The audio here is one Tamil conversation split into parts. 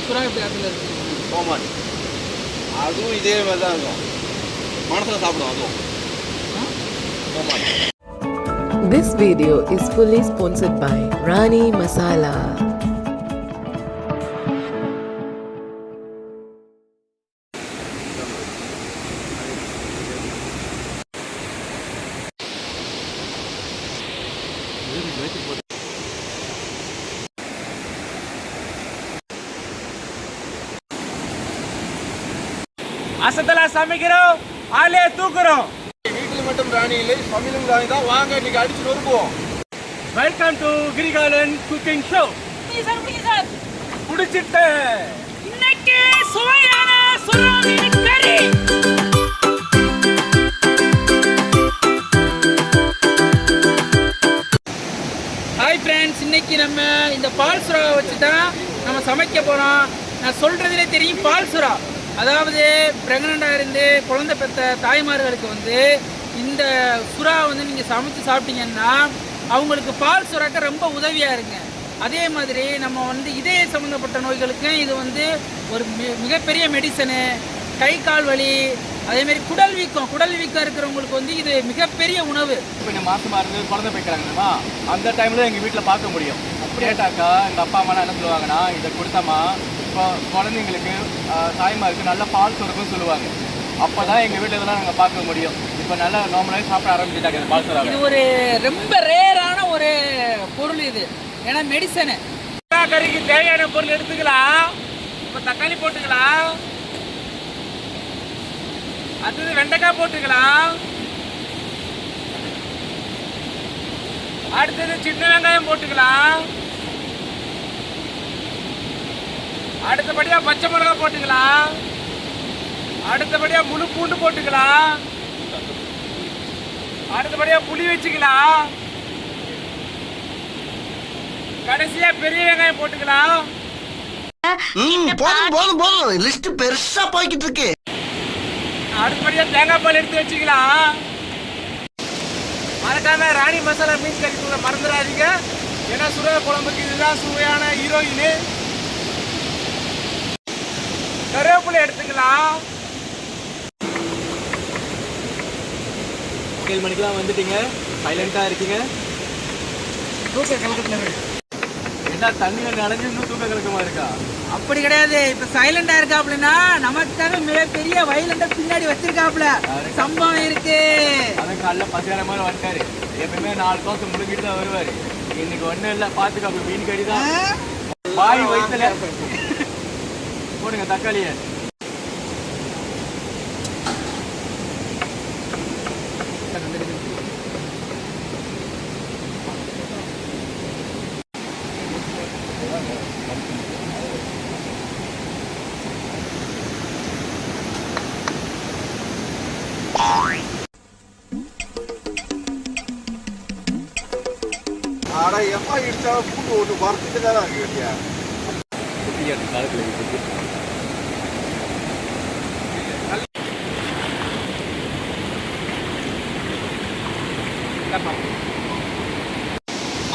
சுறா எப்படி அதில் இருக்கு கோமான் அதுவும் இதே மாதிரி தான் இருக்கும். மனசில் சாப்பிடும் அதுவும் கோமான். This video is fully sponsored by Rani Masala. அசத்தலா சமைக்கிறோம், ஆளே தூக்குறோம். வீட்டில் மட்டும் ராணி இல்லை, சமையலும் ராணி தான். வாங்க இன்னைக்கு அடிச்சு நொறுக்குவோம். Welcome to Kirikalan cooking show. குடிச்சிட்டு இன்னைக்கு சுவையான சுறா மீன் கறி. ஹாய் ஃப்ரெண்ட்ஸ், இன்னைக்கு நம்ம இந்த பால் சுறாவை வச்சு தான் நம்ம சமைக்க போகிறோம். நான் சொல்கிறதுலே தெரியும், பால் சுறா அதாவது ப்ரெக்னெண்ட்டாக இருந்து குழந்தை பெற்ற தாய்மார்களுக்கு வந்து இந்த சுறா வந்து நீங்கள் சமைச்சு சாப்பிட்டீங்கன்னா அவங்களுக்கு பால் சுறாக்க ரொம்ப உதவியாக இருங்க. அதே மாதிரி நம்ம வந்து இதய சம்மந்தப்பட்ட நோய்களுக்கு இது வந்து ஒரு மிகப்பெரிய மெடிசனு. கை கால் வலி, அதேமாரி குடல் வீக்கம் இருக்கிறவங்களுக்கு வந்து இது மிகப்பெரிய உணவு. இப்போ மாசமாக இருந்து குழந்தை போய்க்கிறாங்கம்மா, அந்த டைமில் எங்கள் வீட்டில் பார்க்க முடியும். அப்படியேட்டாக்கா எங்கள் அப்பா அம்மாலாம் என்ன சொல்லுவாங்கன்னா, இதை கொடுத்தம்மா இப்போ குழந்தைங்களுக்கு தாய்மாருக்கு நல்ல பால் சுரக்குன்னு சொல்லுவாங்க. அப்போ தான் எங்கள் வீட்டில் இதெல்லாம் நாங்கள் பார்க்க முடியும். இப்போ நல்லா நார்மலாக சாப்பிட ஆரம்பிச்சுட்டாங்க இந்த பால் சுறா. இது ஒரு ரொம்ப ரேரான ஒரு பொருள் இது, ஏன்னா மெடிசனு. கறிக்கு தேவையான பொருள் எடுத்துக்கலாம். இப்போ தக்காளி போட்டுக்கலாம், அடுத்தது வெண்டைக்காய் போட்டுக்கலாம், அடுத்தது சின்ன வெங்காயம் போட்டுக்கலாம், அடுத்தபடியா பச்சை மிளகாய் போட்டுக்கலாம், அடுத்தபடியா முழு பூண்டு போட்டுக்கலாம், அடுத்தபடியா புளி வச்சுக்கலாம், கடைசியா பெரிய வெங்காயம் போட்டுக்கலாம். போதும் லிஸ்ட் பெருசா போய்கிட்டு இருக்கு. அடுத்தபடியா தேங்காய் பால் எடுத்து வச்சுக்கலாம். மறக்காம ராணி மசாலா மீன் கறி தூளை மறந்துடாதீங்க. ஏன்னா சுறா குழம்புக்கு இதுதான் சுவையான ஹீரோயின். கருவேப்பிலை எடுத்துக்கலாம். 7 மணிக்கெல்லாம் வந்துட்டீங்க, சைலண்டா இருக்கீங்க. தூக்க கலக்கத்தில் என்ன தண்ணியில நனைஞ்சு இன்னும் தூக்க கலக்கமா இருக்கா? அப்படி கிடையாது. இப்ப சைலண்டா இருக்கா அப்படின்னா நமக்காக மிகப்பெரிய வயலண்ட பின்னாடி வச்சிருக்காப்ல சம்பவம் இருக்கு. அவன் காலைல 10 மாதிரி வந்துட்டாரு. எப்பவுமே 4 தோசை முடிஞ்சிட்டு தான் வருவாரு. இன்னைக்கு ஒண்ணும் இல்ல, பாத்துக்க மீன் கறி தான். பாய் வயிற்றுல போடுங்க தக்காளிய. ஆனா எப்பா இடிச்சா பூண்டு ஒன்று வறுத்துட்டு தான் கேட்டியா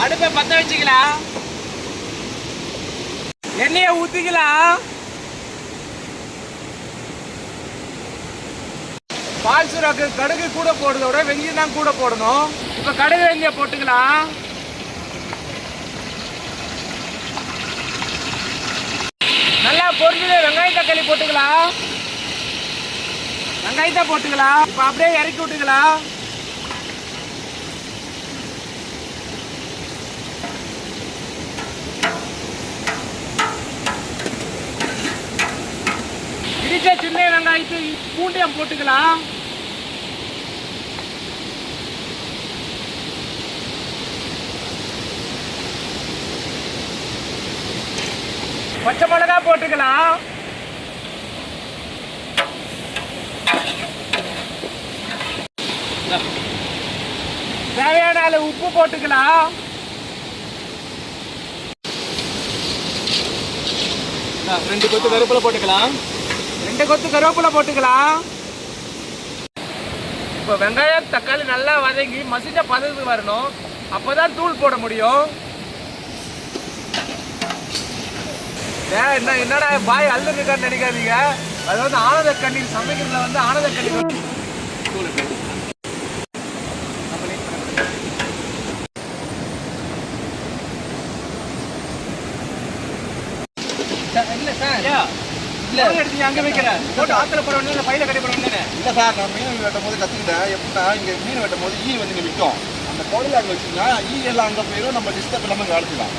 அடுப்பை பத்த வச்சுக்கலாம், எண்ணெய ஊத்திக்கலாம். பால் சுறாக்கு கடுகு கூட போடுறதோட வெங்காயம் தான் கூட போடணும். இப்ப கடுகு வெங்காயம் போட்டுக்கலாம். நல்லா பொரிஞ்சு வெங்காயம் தக்காளி போட்டுக்கலாம். வெங்காயத்தை போட்டுக்கலாம். இப்ப அப்படியே இறக்கி விட்டுக்கலாம். இடிச்ச சின்ன வெங்காயத்தை பூண்டையும் போட்டுக்கலாம். பச்சை மிளகாய் போட்டுக்கலாம். தேவையான அளவு உப்பு போட்டுக்கலாம். ரெண்டு கொத்து கருவேப்பிலை போட்டுக்கலாம். இப்போ வெங்காயம் தக்காளி நல்லா வதங்கி மசிஞ்ச பதத்துக்கு வரணும். அப்போதான் தூள் போட முடியும். என்னடா பாய் அள்ளுக்கான்னு நினைக்காதீங்க. அது வந்து ஆனந்த கண்ணீர் சமைக்கிறதுல வந்து ஆனந்த கண்ணீர் இல்ல சார் இல்ல எடுத்து அங்க வைக்கிறேன் போட்டு ஆத்துல போட வேண்டிய பையில கட்டி போட வேண்டியது. இல்லை சார், நான் மீன் வெட்டும் போது கற்றுக்கிட்டேன். எப்படின்னா இங்கே மீன் வெட்டும் போது ஈ வந்து இங்கே விற்கும். அந்த குடல அங்கே வச்சுன்னா ஈ எல்லாம் அங்கே போயிடும், நம்ம டிஸ்டர்ப் இல்லாமல் இங்கே அழைச்சிக்கலாம்.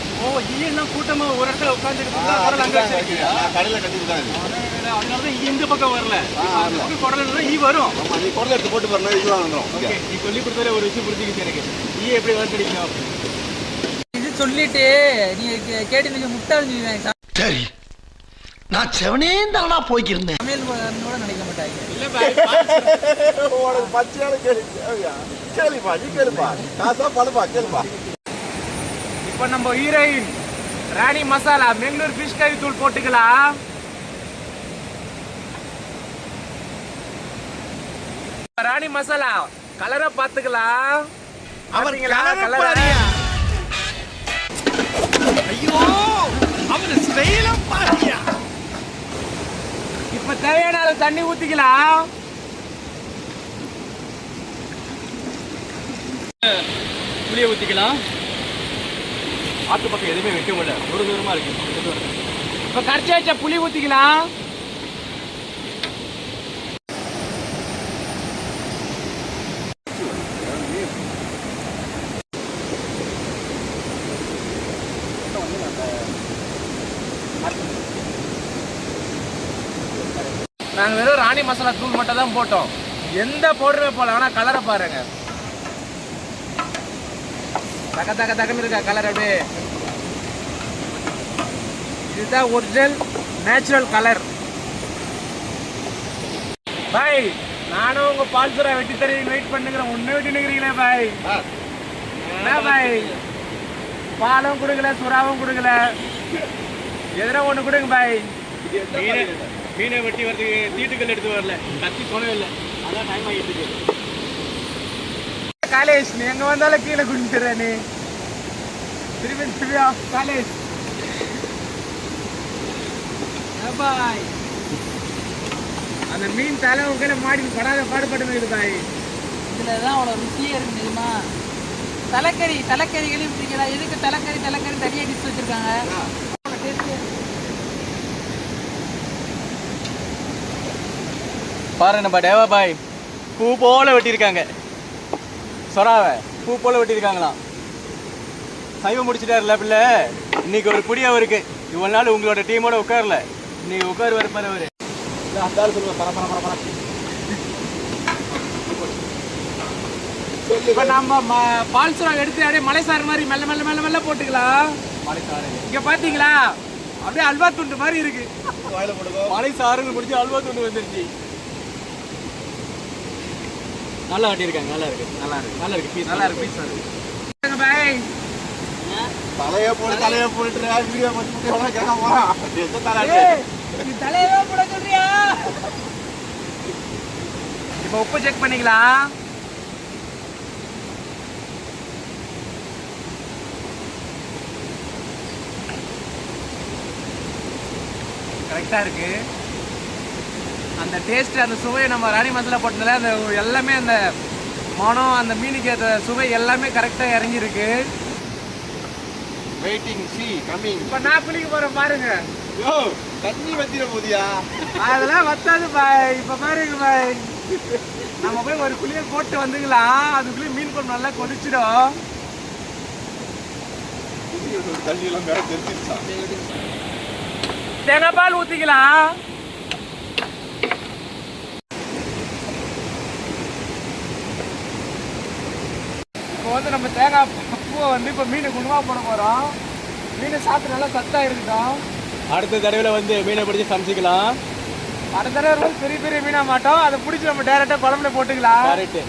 எல்லாம் கூட்டமா ஒரு இடத்துல உட்காந்துட்டு அங்க வச்சிருக்கீங்க. நான் கடையில் கட்டிட்டு தான் இது. அதனாலதான் இந்த பக்கம் வரல. குடல ஈ வரும். ஆமாம், நீ குடல எடுத்து போட்டு பாருங்க, இதுதான் வந்துடும். ஓகே, நீ சொல்லி கொடுத்ததுல ஒரு விஷயம் புரிஞ்சுக்கிச்சு எனக்கு. ஈ எப்படி வளர்க்கடிக்கணும் இது சொல்லிட்டு நீங்க கேட்டு நீங்க முட்டாள் சரி, நான் செவனே தானா போய்க்கிருந்தேன். சமையல் கூட நினைக்க மாட்டாங்க. உனக்கு பச்சையான கேள்வி தேவையா? கேளுப்பா, நீ கேளுப்பா. காசா பழுப்பா, கேளுப்பா. இப்ப நம்ம ஹீரோயின் ராணி மசாலா பெங்களூர் ஃபிஷ் கறி தூள் போட்டுக்கலாம். ராணி மசாலா கலரை பாத்துக்கலாம். அவங்களா கலர் ஐயோ, அவரு ஸ்டைல பாத்தியா? இப்ப தேவையான அளவு தண்ணி ஊத்திக்கலாம். புளிய ஊத்திக்கலாம். ஆத்து பக்கம் எதுவுமே வைக்க முடியல, ஒரு தூரமா இருக்கு. இப்ப கரைச்சி வச்ச புளி ஊத்திக்கலாம். நாங்க வெறும் ராணி மசாலா தூள் மட்டும் தான் போட்டோம், எந்த பவுடருமே போல. ஆனா கலரை பாருங்க, தக்க தக்க தக்கன்னு இருக்கா கலர். அப்படியே இதுதான் ஒரிஜினல் நேச்சுரல் கலர். பாய், நானும் உங்க பால் சுறா வெட்டி தருவீங்க வெயிட் பண்ணுங்கிறேன். ஒண்ணு வெட்டி நிக்கிறீங்களே பாய். என்ன பாய், பாலும் கொடுக்கல சுறாவும் கொடுக்கல, எதனா ஒண்ணு கொடுங்க பாய். மீனை வெட்டி வரதுக்கு தீட்டுக்கல் எடுத்து வரல, கத்தி போனவே இல்லை. அதான் டைம் ஆகிட்டு இருக்கு. காலேஜ் நீ எங்க வந்தாலும் கீழே குடிச்சிடுற நீ. திரும்பி திரும்பியா காலேஜ் பாய். அந்த மீன் தலை உங்களை மாடி படாத பாடுபட்டு பாய். இதுலதான் அவ்வளோ ருசியே இருக்கு தெரியுமா? தலைக்கறிகளும் இப்படிங்களா? எதுக்கு தலைக்கறி தனியாக டிஷ் வச்சிருக்காங்க? பாரு நம்ம தேவா பாய் பூ போல வெட்டியிருக்காங்க. சொராவை பூ போல வெட்டியிருக்காங்களாம். சைவம் முடிச்சிட்டாருல பிள்ளை. இன்னைக்கு ஒரு புடி அவருக்கு. இவ்வளவு நாள் உங்களோட டீமோட உட்காரல, இன்னைக்கு உட்காருவாரு பாரு அவரு. இப்ப நம்ம பால் சுறா எடுத்து அப்படியே மலைசாறு மாதிரி மெல்ல மெல்ல மெல்ல மெல்ல போட்டுக்கலாம். மலைசாறு இங்க பாத்தீங்களா? அப்படியே அல்வா துண்டு மாதிரி இருக்கு. மலைசாறுன்னு முடிச்சு அல்வா துண்டு வந்துருச்சு. நல்லா கட்டியிருக்காங்க, நல்லா இருக்கு, நல்லா இருக்கு, நல்லா இருக்கு பீஸ், நல்லா இருக்கு பீஸ். பாய் தலையை போட்டு வீடியோ பண்ணி கேட்க போறான். தலையவே போட சொல்றியா? இப்போ உப்பு செக் பண்ணிக்கலாம். கரெக்டா இருக்கு. அந்த டேஸ்ட், அந்த சுவை நம்ம ராணி மசாலா போட்டதுல அந்த எல்லாமே அந்த மனம், அந்த மீனுக்கு ஏற்ற சுவை எல்லாமே கரெக்டாக இறங்கியிருக்கு. Waiting see coming. இப்போ நான் குளிக்க போகிறேன் பாருங்க. யோ, தண்ணி வத்திர போதியா? அதெல்லாம் வத்தாது பாய். இப்போ பாருங்க பாய், நம்ம போய் ஒரு குளியை போட்டு வந்துக்கலாம். அதுக்குள்ளேயே மீன் குழம்பு நல்லா கொதிச்சிடும். தண்ணி எல்லாம் வேற தெரிஞ்சிருச்சா? தேங்காய் பால் ஊற்றிக்கலாம். இப்போ வந்து நம்ம தேங்காய் பூவை வந்து இப்போ மீனை குணமா போட போகிறோம். மீனை சாப்பிட்டு நல்லா சத்தாக இருக்கட்டும். அடுத்த தடவையில் வந்து மீனை பிடிச்சி சமைச்சிக்கலாம். அடுத்த தடவை வந்து பெரிய பெரிய மீனாக மாட்டோம், அதை பிடிச்சி நம்ம டேரெக்டாக குழம்புல போட்டுக்கலாம். கரெக்டு.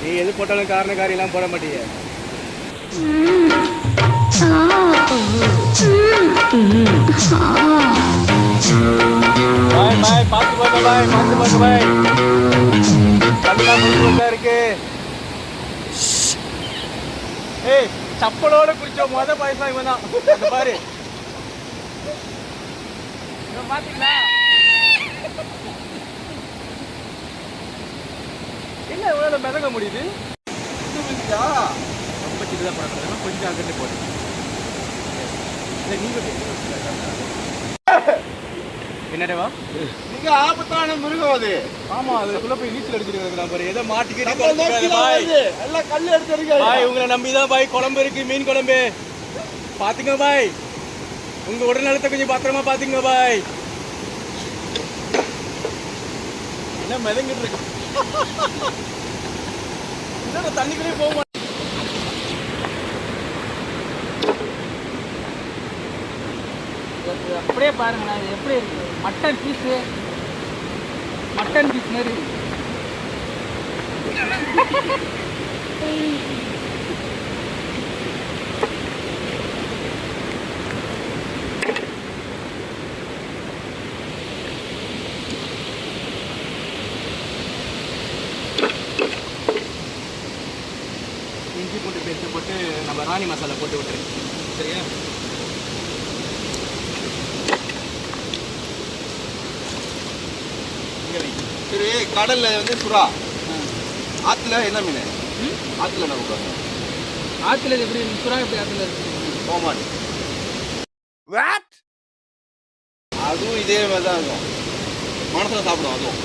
நீ எது போட்டாலும் காரணக்காரியெல்லாம் போட மாட்டீங்க. பாய் பாய், பார்த்து பாருங்க பாய், பார்த்து பாருங்க பாய். கண்ணெல்லாம் முடிஞ்சு இருக்கு. ஏய், சப்பலோட குடிச்ச மொத பாயசம் இவன் தான். பாரு பாத்தீங்களா என்ன எவ்வளோ மிதங்க முடியுது? புரிஞ்சுச்சா? ரொம்ப சின்னதாக போடுறாங்க, கொஞ்சம் அங்கிட்டு போடுங்க. என்னடேவா? மிக ஆபத்தான மிருகம் அது. ஆமா, அதுக்குள்ள போய் நீச்சல் அடிச்சிருக்காங்க. நான் பாரு ஏதோ நம்ம மாட்டிக்கிட்டு நோக்கி வருது. எல்லாம் கல் எடுத்து பாய் உங்களை நம்பிதான் பாய் குழம்பு இருக்கு, மீன் குழம்பு. பாத்துங்க பாய், உங்க உடல் நலத்தை கொஞ்சம் பத்திரமா பாத்துங்க பாய். என்ன மிதங்கிட்டு இருக்கு? என்ன தண்ணிக்குள்ளே போக மாட்டேன். அப்படியே பாருங்களேன், இது எப்படி இருக்கு? மட்டன் பீஸ் மாதிரி இருக்கு. இஞ்சி பூண்டு பேஸ்ட் போட்டு நம்ம ராணி மசாலா போட்டு விட்டுரு. சரியா? சரி, கடல்ல வந்து சுறா, ஆத்துல என்ன மீன்? ஆத்துல என்ன கூப்பிடுவாங்க? ஆத்துல இது எப்படி சுறா எப்படி ஆத்துல இருக்கு? கோமான். அதுவும் இதே மாதிரி தான் இருக்கும். மனசுல சாப்பிடும் அதுவும்.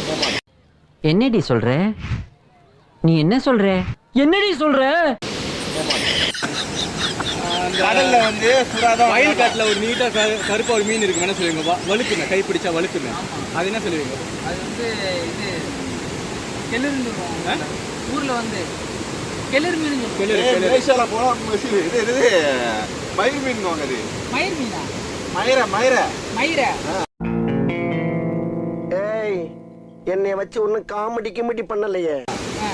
கோமான். என்னடி சொல்ற? நீ என்ன சொல்ற? என்னடி சொல்ற? கடல்ல வந்து சுறா தான். வயல் காட்டில் ஒரு நீட்டாக கருப்பா ஒரு மீன் இருக்கு, என்ன சொல்லுவீங்க? வழுக்குங்க, கை பிடிச்சா வழுக்குங்க. அது என்ன சொல்லுவீங்க? அது வந்து இது கெளுருன்னு சொல்லுவாங்க ஊர்ல வந்து. கெளுர் மீன் சொல்லுவாங்க. மலேசியால போனா இது மயில் மீன் வாங்க. அது மயிர் மீனா? மயிர. ஏய், என்னை வச்சு ஒன்னும் காமெடி கிமெடி பண்ணலையே.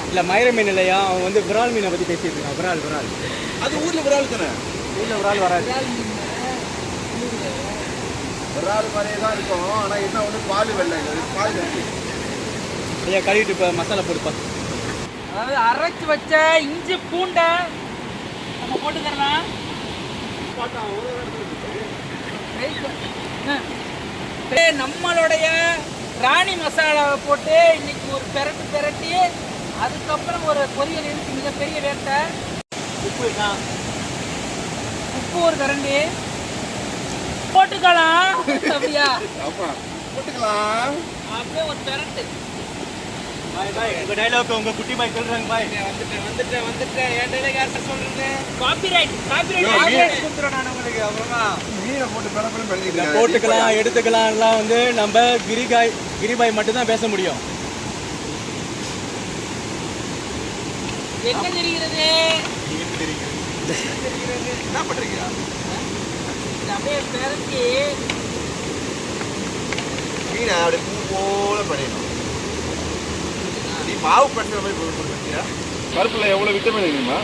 இல்லை மயிர மீன் இல்லையா, அவன் வந்து விரால் மீனை பற்றி பேசிட்டு இருக்கான். விரால் அது ஊர்ல விரால் தானே. ஊரில் விரால் வராது. விரால் மாதிரியே தான் இருக்கும். ஆனா என்ன வந்து பால் வெள்ளை, பால் வெள்ளை. ஐயா கழுவிட்டு இப்போ மசாலா போடுப்பா. அதாவது அரைச்சு வச்ச இஞ்சி பூண்டை நம்ம போட்டு தரலாம். நம்மளுடைய ராணி மசாலாவை போட்டு இன்னைக்கு ஒரு பெரட்டி அதுக்கப்புறம் ஒரு பொரியல் இருக்கு. மிகப்பெரிய வேட்டை உப்பு ஒரு கரண்டி போட்டுக்கலாம். அப்படியா? ஆமா, போட்டுக்கலாம். அப்படியே ஒரு பெரட்டு. உங்கள் டைலாக் உங்கள் குட்டி பாய் சொல்கிறாங்க பாய். வந்துட்டேன் என் டைலாக் யார்கிட்ட சொல்றது? காப்பிரைட் கொடுத்துறேன் நான் உங்களுக்கு. அப்புறமா மீனை போட்டு பரப்பரம் பண்ணிட்டு போட்டுக்கலாம், எடுத்துக்கலாம்லாம் வந்து நம்ம கிரிபாய் மட்டும்தான் பேச முடியும். என்ன தெரிகிறது? என்ன பண்றீங்க? இது அப்படியே பெரட்டி மீனை அப்படியே பூ போல பண்ணிடணும். நீ மாவு பண்ணுற மாதிரி போட்டுருக்கியா? பருப்புல எவ்வளோ விட்டமின் இருக்குமா?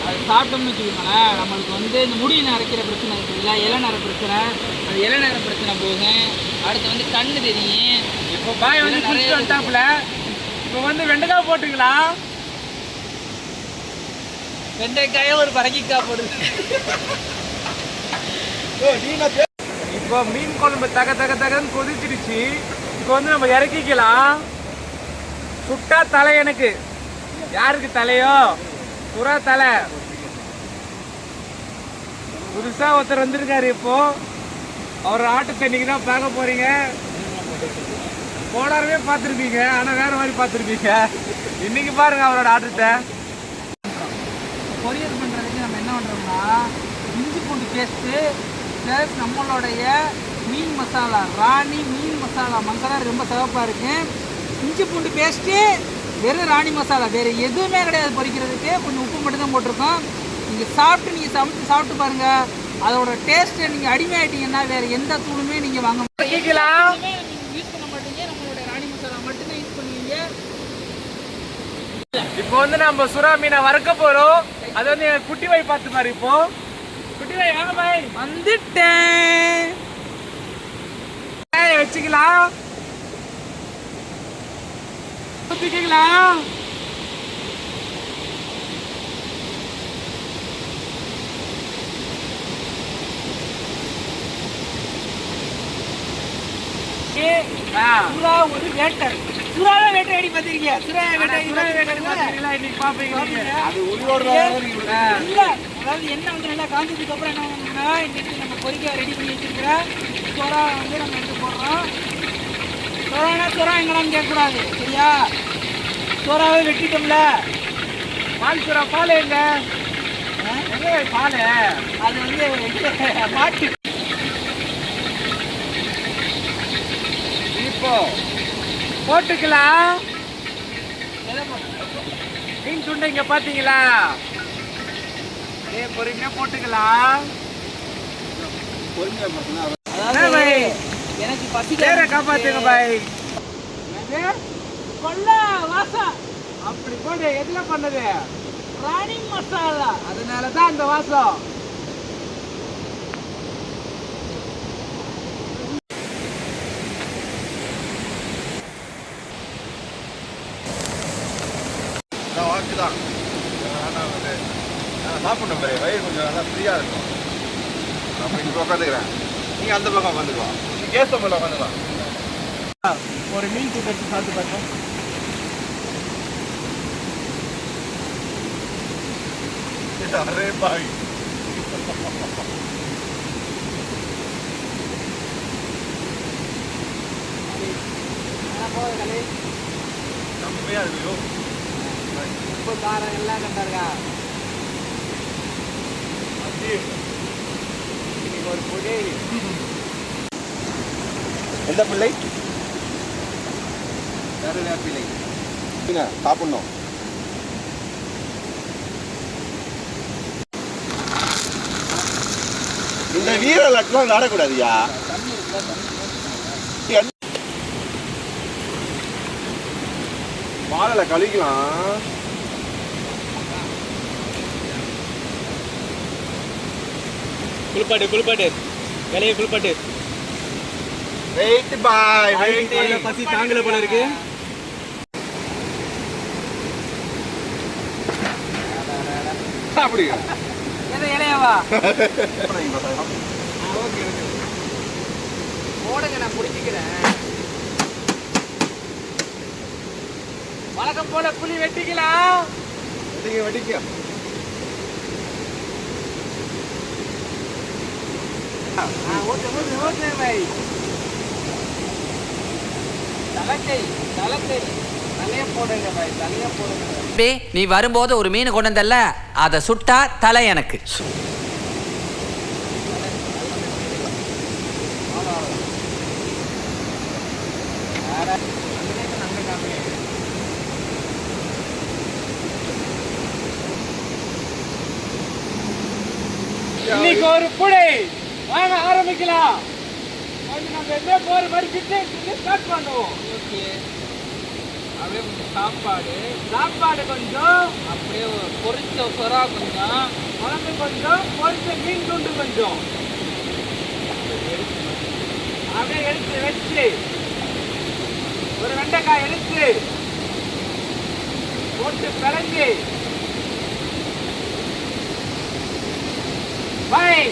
அது சாப்பிட்டோம்னு வச்சுக்கோங்களேன், நம்மளுக்கு வந்து இந்த முடி நரைக்கிற பிரச்சனை இருக்குல்ல, இளநரை பிரச்சனை, அந்த இளநரை பிரச்சனை போகும். அடுத்து வந்து கண்ணு தெரியும். இப்போ பாய் வந்து குளிச்சுட்டு வந்துட்டாப்புல. இப்போ வந்து வெண்டைக்காய் போட்டுக்கலாம். வெண்டைக்காயை ஒரு பரங்கிக்காய் போடுது. இப்போ மீன் குழம்பு தகன்னு கொதிச்சிடுச்சு. இப்போ வந்து நம்ம இறக்கிக்கலாம். சுட்டா தலை எனக்கு. யாருக்கு தலையோ? புறா தலை. புதுசா ஒருத்தர் வந்திருக்காரு. இப்போ அவர் ஆட்டத்தை இன்னைக்கு தான் பார்க்க போறீங்க. போடாரவே பார்த்துருப்பீங்க, ஆனால் வேற மாதிரி பார்த்துருப்பீங்க. இன்னைக்கு பாருங்க அவரோட ஆட்டத்தை. பொரியல் பண்ணுறதுக்கு நம்ம என்ன பண்ணுறோம்னா, இஞ்சி பூண்டு பேஸ்ட்டு ப்ளஸ் நம்மளுடைய மீன் மசாலா, ராணி மீன் மசாலா. மசாலா ரொம்ப சிவப்பாக இருக்குது. இஞ்சி பூண்டு பேஸ்ட்டு, வெறும் ராணி மசாலா, வேறு எதுவுமே கிடையாது பொரிக்கிறதுக்கு. கொஞ்சம் உப்பு மட்டும் தான் போட்டிருக்கோம். நீங்கள் சமைச்சு சாப்பிட்டு பாருங்கள். அதோட டேஸ்ட்டை நீங்கள் அடிமையாயிட்டீங்கன்னா வேறு எந்த தூளுமே நீங்கள் வாங்க கேட்கலாம். யூஸ் பண்ண மாட்டீங்க. நம்மளோட ராணி மசாலா மட்டும்தான் யூஸ் பண்ணுவீங்க. இப்போ வந்து நம்ம சுறா மீனை வறுக்க போறோம். அது வந்து குட்டி பாய் பார்த்து மாதிரி. இப்போ குட்டி பாய் வாங்க பாய். வந்துட்டேன். வச்சுக்கலாம், ஊத்திக்கலாம். சுறா ஒரு வேட்டர். சுறாவை வேட்டையாடி பார்த்திருக்கீங்க? சுறாவை வேட்டையாடி இன்னைக்கு பாப்பீங்க. அது உயிரோட இல்ல, அதாவது என்ன வந்து நல்லா காஞ்சதுக்கு அப்புறம் என்ன பண்ணணும்னா, இன்னைக்கு நம்ம பொரிக்க ரெடி பண்ணி வச்சிருக்கிற சுறா வந்து நம்ம எடுத்து போடுறோம். சுறா எங்கடான்னு கேட்கக்கூடாது, சரியா? சுறாவை வெட்டிட்டோம்ல, பால் சுறா பால் எங்க பால்? அது வந்து மாட்டு. இப்போ போட்டுக்கலாம். மீன் துண்டை இங்க பாத்தீங்களா? பொறுமையா போட்டுக்கலாம். அதாவது எனக்கு பேரை காப்பாத்துங்க பாய். கொல்லா வாசம் அப்படி போடு. எதுல பண்ணது? ராணி மசாலா. அதனாலதான் அந்த வாசம். வாக்குதான் சாப்பிடணும் பாரு, வயிறு கொஞ்சம் நல்லா ஃப்ரீயாக இருக்கும். நான் இங்கே உட்காந்துக்கிறேன், நீங்கள் அந்த பக்கம் உட்காந்துக்கலாம். நீ கேஸ் மேலே உட்காந்துக்கலாம். ஒரு மீன் தூக்கி எடுத்து சாப்பிட்டு பார்த்தோம். அரே பாய், செம்மையா இருக்கு. உப்பு காரம் எல்லாம் கண்டாருக்கா. இன்னைக்கு ஒரு பொடி. எந்த பிள்ளை? கருவேப்பிலை. சாப்பிடணும். இந்த வீர லட்சம் நடக்கூடாதுயா. மாலையில கழிக்கலாம். குளிப்பாட்டு வேலையை குளிப்பாட்டு. வெயிட் பாய், வெயிட். பசி தாங்கல போல இருக்கு. அப்படியா? எது இலையாவா? போடுங்க, நான் பிடிச்சிக்கிறேன். வழக்கம் போல புளி வெட்டிக்கலாம். வெட்டிக்க. ஓட்டு பாய். தலைய போடுங்க பாய், தலைய போடுங்க. நீ வரும்போது ஒரு மீன் கொண்டு வந்தல்ல, அதை சுட்டா தலை எனக்கு. இன்னைக்கு ஒரு புடை வாங்க ஆரம்பிக்கலாம். நம்ம என்ன போற வரைக்கும் ஸ்டார்ட் பண்ணுவோம். அப்படியே சாப்பாடு கொஞ்சம், அப்படியே பொரிச்ச சுறா கொஞ்சம், குழம்பு கொஞ்சம், பொரிச்ச மீன் துண்டு கொஞ்சம் அப்படியே எடுத்து வச்சு, ஒரு வெண்டைக்காய் எடுத்து போட்டு பிறந்து பாய்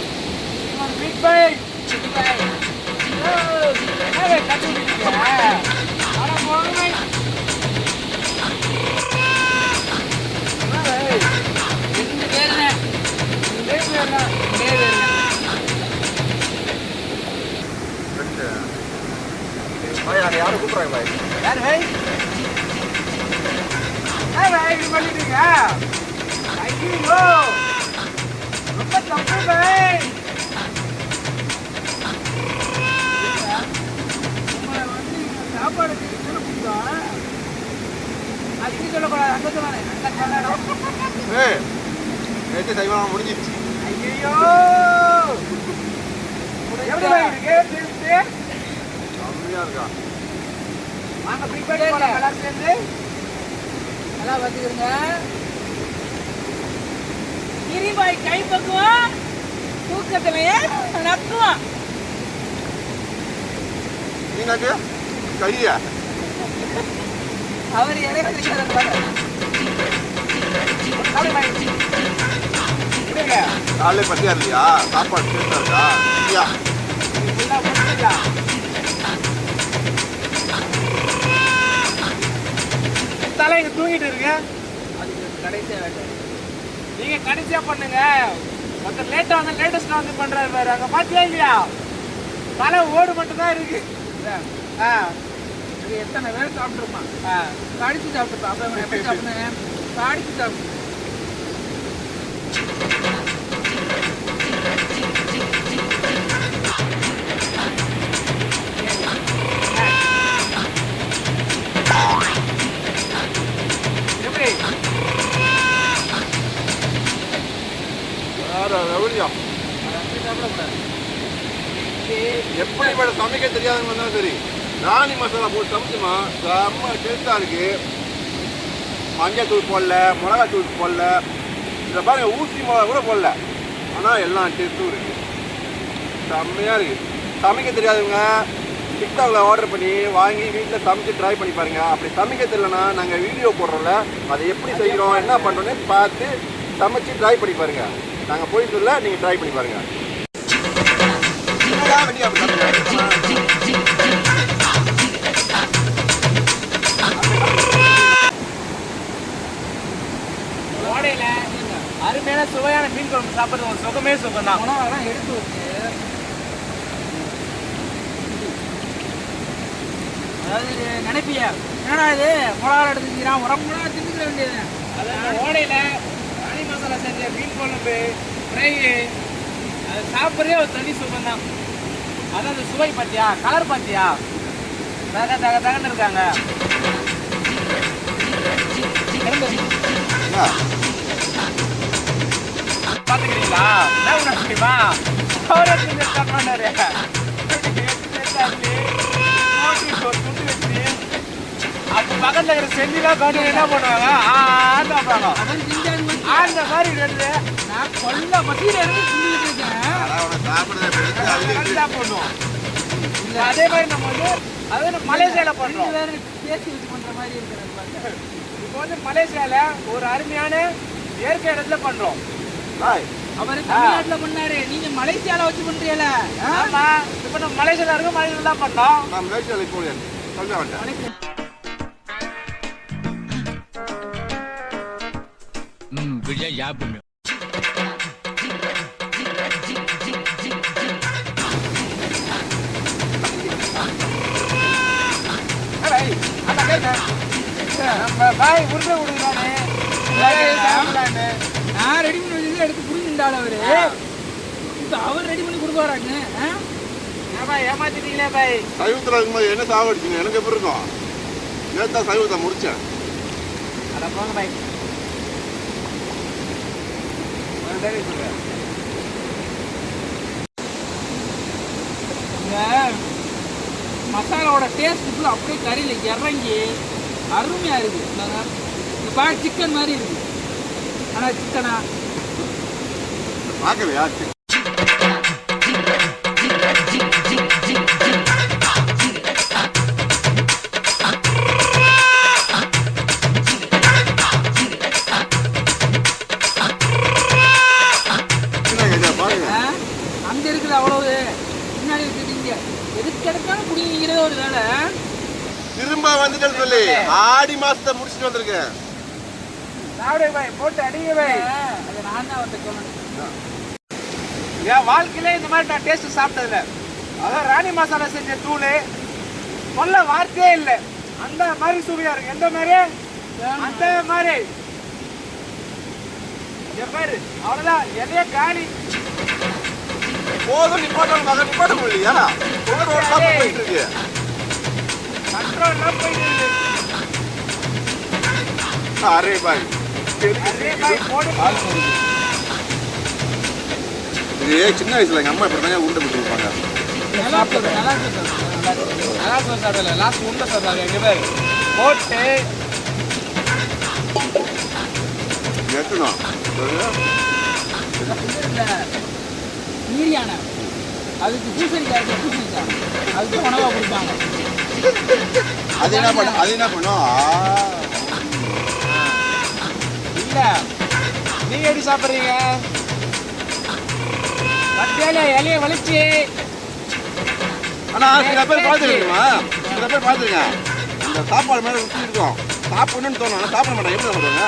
பிக் பாய் கட்டி யாரும் கூப்பிடுறாங்க பாய். யாரு பாய்? பாய் இது பண்ணிட்டீங்க. ஐயோ ரொம்ப தப்பு பாய். உங்களை வந்து சாப்பாடு கொடுத்தோம். அது சொல்லக்கூடாது. அங்கே சொன்னேன், அங்கே சொல்லணும். நேற்று சைவம் முடிஞ்சிருச்சு. ஐயோ எப்படி பாய் இருக்கு? கம்மியாக இருக்கா? வாங்க பிக் பண்ணி போலாம் எல்லாரும் சேர்ந்து. நல்லா பார்த்துக்கிறங்க. கிரிபாய் கை பக்குவான், தூக்கத்திலேயே நக்குவான். நீங்க கையா அவர் இறைவன் காலையில் பத்தியா இல்லையா? சாப்பாடு டேஸ்டா இருக்கா? இல்லையா? தலை இங்க தூங்கிட்டு இருக்கு. அதுக்கு கடைசியாக வேண்டாம். நீங்க கடைசியா பண்ணுங்க. மொத்தம் லேட்டா வந்து லேட்டஸ்டா வந்து பண்றாரு பாரு. அங்க பாத்தியா இல்லையா? தலை ஓடு மட்டும் தான் இருக்கு. இது எத்தனை பேர் சாப்பிட்ருப்பான். ஆ. கடிச்சு சாப்பிட்டுருப்பான். அப்போ எப்படி சாப்பிடுவேன்? கடிச்சு சாப்பிட்டு. எப்படி? ரவுடியம் எப்படிப்பட்ட சமைக்க தெரியாதவங்க வந்தாலும் சரி ராணி மசாலா போட்டு சமைச்சுமா செம்ம டேஸ்டாக இருக்கு. மஞ்சள் தூள் போடல, மிளகா தூள் போடல, இதில் பாருங்க ஊசி மிளகா கூட போடல. ஆனால் எல்லா டேஸ்ட்டும் இருக்கு, செம்மையாக இருக்கு. சமைக்க தெரியாதவங்க டிக்டாக்ல ஆர்டர் பண்ணி வாங்கி வீட்டில் சமைச்சு ட்ரை பண்ணி பாருங்க. அப்படி சமைக்க தெரியலனா நாங்கள் வீடியோ போடுறோம்ல, அதை எப்படி செய்கிறோம் என்ன பண்ணுறோன்னு பார்த்து சமைச்சு ட்ரை பண்ணி பாருங்க. நாங்கள் போய் சொல்ல நீங்கள் ட்ரை பண்ணி பாருங்க. கோடையில அருமையான சுவையான மீன் குழம்பு சாப்பிட்றது ஒரு சுகமே சுகம் தான். உணவெல்லாம் எடுத்து வச்சு அதாவது நினைப்பியா என்னடா இது மிளகா எடுத்துக்கிறான் உரம் மிளகா தின்னுக்கிற வேண்டியது. அதாவது ஓடையில ராணி மசாலா செஞ்ச மீன் குழம்பு ஃப்ரை அது சாப்பிட்றதே ஒரு தனி சுகம் தான். அதான் அந்த சுவை பார்த்தியா, கலர் பார்த்தியா, தக தக தகன்னு இருக்காங்க. பார்த்துக்கிறீங்களா? என்ன பண்ண முடியுமா? அவரே செஞ்சு சாப்பிட்றாரு. துண்டு வச்சு அப்போ பக்கத்தில் இருக்கிற செஞ்சுலாம் காட்டி என்ன பண்ணுவாங்க? ஆண்டு வைப்பாங்க. அந்த மாதிரி ரெண்டு நான் கொல்ல பசியில் இருந்து தின்னுட்டு இருக்கேன். பண்ணுவோம். அதே மாதிரி நம்ம வந்து அது மலேசியாவில் பண்ணுறோம். வேற பேசி வச்சு பண்ணுற மாதிரி இருக்கிறது. இப்போ வந்து மலேசியாவில் ஒரு அருமையான இயற்கை இடத்துல பண்ணுறோம். அவர் தமிழ்நாட்டுல பண்ணாரு, நீங்க மலேசியால வச்சு பண்றீங்களா? ஆமா, இப்போ நம்ம மலேசியாவில் இருக்கோம், மலேசியாவில் தான் பண்ணோம். நான் மலேசியாவில் இப்போ சொல்ல வேண்டாம். பாய் உருண்டை விடுறானே, நான் ரெடி பண்ணி வச்சது எடுத்து புரிஞ்சுட்டாள் அவரு. இப்போ அவர் ரெடி பண்ணி கொடுப்பாராங்க. ஏமா ஏமாத்திட்டீங்களே பாய். சைவத்தில் இருக்கும்போது என்ன சாவடிச்சுங்க எனக்கு எப்படி இருக்கும்? நேற்று சைவத்தை முடிச்சேன். அட போங்க பாய். இந்த மசாலாவோட டேஸ்ட்டுக்குள்ள அப்படியே கறியில் இறங்கி அருமையாக இருக்குது. இப்போ சிக்கன் மாதிரி இருக்குது. ஆனால் சிக்கனா பார்க்கலையா? அங்கே இருக்குது அவ்வளவு முன்னாடி இருக்குதுங்க. எதுக்கு எடுத்தாலும் குடிங்கிறத ஒரு வேலை. திரும்ப வந்துட்டேன்னு சொல்லி ஆடி மாசத்தை முடிச்சுட்டு வந்திருக்கேன். சாப்பிடு பாய், போட்டு அடிங்க பாய். அதை நான் தான் அவர்கிட்ட சொல்லணும். என் வாழ்க்கையிலே இந்த மாதிரி நான் டேஸ்ட் சாப்பிட்டதில்ல. அதான் ராணி மசாலா செஞ்ச தூள் சொல்ல வார்த்தையே இல்லை. அந்த மாதிரி சுவையா இருக்கு. எந்த மாதிரி? அந்த மாதிரி. என் பேரு அவ்வளோதான், எதையே காணி. போதும் நிப்பாட்ட முடியலையா? போயிட்டு இருக்கு. கண்ட்ரோல்லாம் போயிட்டு இருக்கு. அரே பாய், இது சின்ன வயசுல எங்க அம்மா இப்படி தான் உருண்டை பிடிச்சி கொடுப்பாங்க. நல்லா சொல்றேன், நல்லா சொல்றேன். நல்லா சாப்பிடல, லாஸ்ட் உண்டை சாப்பிடாங்க. எங்க பேர் போட்டு எத்தணும் மீறியான அதுக்கு பூசணிக்காய் அதுக்கு உணவாக கொடுப்பாங்க. அது என்ன பண்ணும்? இல்ல நீங்க எப்படி சாப்பிடுறீங்க? கட்டியால இலைய வலிச்சு. ஆனா சில பேர் பார்த்துருக்கீங்களா? சில பேர் பார்த்துருக்கேன், இந்த சாப்பாடு மேலே ருசி இருக்கும், சாப்பிடணும்னு தோணும், ஆனால் சாப்பிட மாட்டேன். எப்படி சாப்பிடுவாங்க?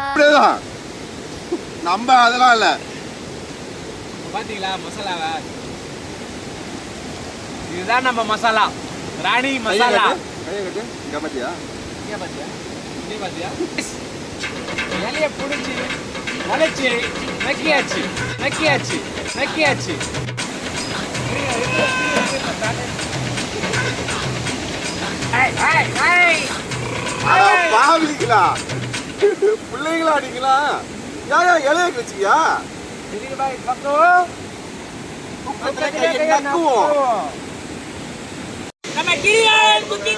இப்படிதான். நம்ம அதெல்லாம் இல்லை. பாத்தீங்களா மசாலாவை? இதுதான் நம்ம மசாலா, ராணி மசாலா. கையை கட்டு. இங்கே பார்த்தியா? இங்கே பாத்தியா? இங்கே பாத்தியா? இலைய புடிச்சு வளைச்சு நக்கியாச்சு நக்கியாச்சு நக்கியாச்சு. பாவிங்களா, பிள்ளைங்களா அடிங்களா? ஏன் இலைய வச்சுக்கியா? நம்ம கிரிகாலன் குக்கி